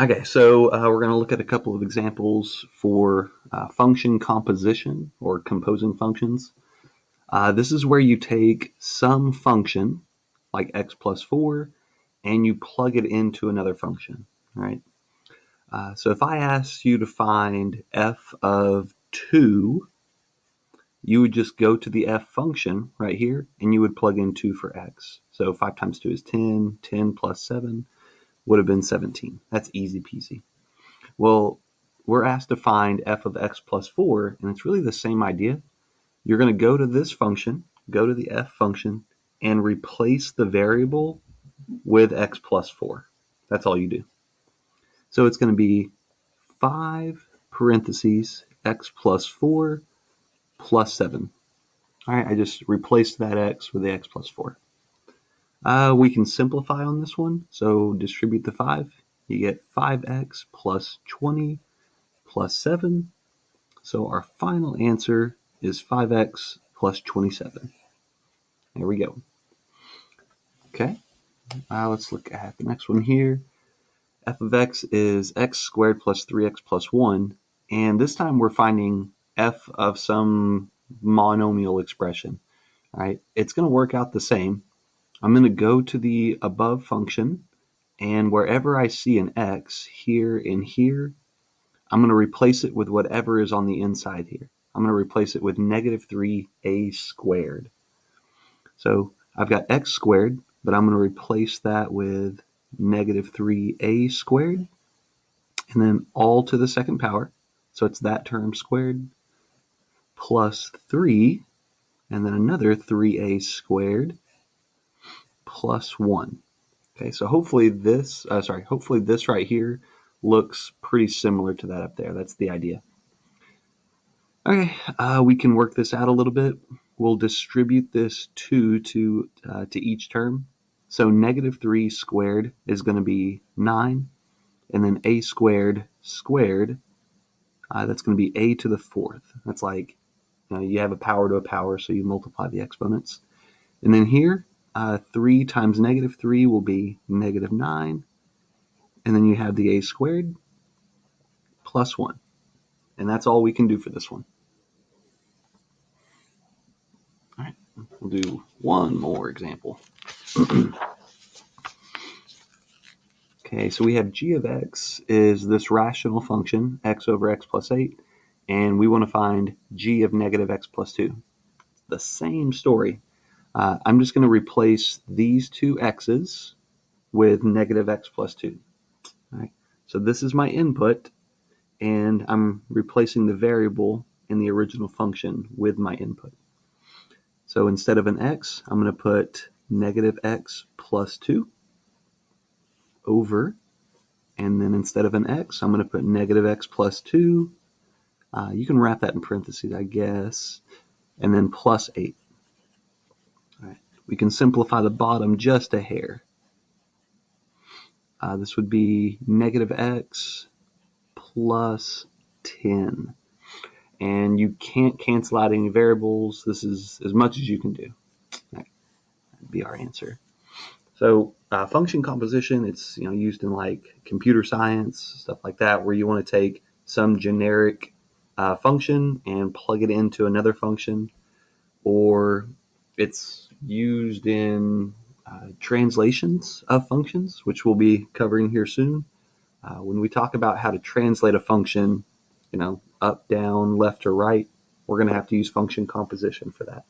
Okay, so we're going to look at a couple of examples for function composition or composing functions. This is where you take some function, like x plus 4, and you plug it into another function, right? So if I asked you to find f of 2, you would just go to the f function right here, and you would plug in 2 for x. So 5 times 2 is 10, 10 plus 7 would have been 17. That's easy peasy. Well, we're asked to find f of x plus 4, and it's really the same idea. You're going to go to this function, go to the f function, and replace the variable with x plus 4. That's all you do. So it's going to be 5 parentheses x plus 4 plus 7. All right, I just replaced that x with the x plus 4. We can simplify on this one, so distribute the 5. You get 5x plus 20 plus 7. So our final answer is 5x plus 27. There we go. Okay, let's look at the next one here. F of x is x squared plus 3x plus 1. And this time we're finding f of some monomial expression. All right, it's going to work out the same. I'm going to go to the above function, and wherever I see an x here and here, I'm going to replace it with whatever is on the inside here. I'm going to replace it with negative 3a squared. So I've got x squared, but I'm going to replace that with negative 3a squared, and then all to the second power. So it's that term squared plus 3, and then another 3a squared plus 1. Okay, so hopefully this right here looks pretty similar to that up there. That's the idea. Okay, we can work this out a little bit. We'll distribute this 2 to each term. So negative 3 squared is going to be 9, and then a squared squared, that's going to be a to the 4th. That's like, you have a power to a power, so you multiply the exponents. And then here, 3 times negative 3 will be negative 9, and then you have the a squared plus 1. And that's all we can do for this one. All right, we'll do one more example. Okay, so we have g of x is this rational function, x over x plus 8, and we want to find g of negative x plus 2. The same story. I'm just going to replace these two x's with negative x plus 2. All right, so this is my input, and I'm replacing the variable in the original function with my input. So instead of an x, I'm going to put negative x plus 2 over, and then instead of an x, I'm going to put negative x plus 2. You can wrap that in parentheses, I guess, and then plus 8. All right. We can simplify the bottom just a hair. This would be negative x plus 10. And you can't cancel out any variables. This is as much as you can do. That'd be our answer. So function composition, it's used in like computer science, stuff like that, where you want to take some generic function and plug it into another function, or it's used in translations of functions, which we'll be covering here soon. When we talk about how to translate a function, up, down, left, or right, we're going to have to use function composition for that.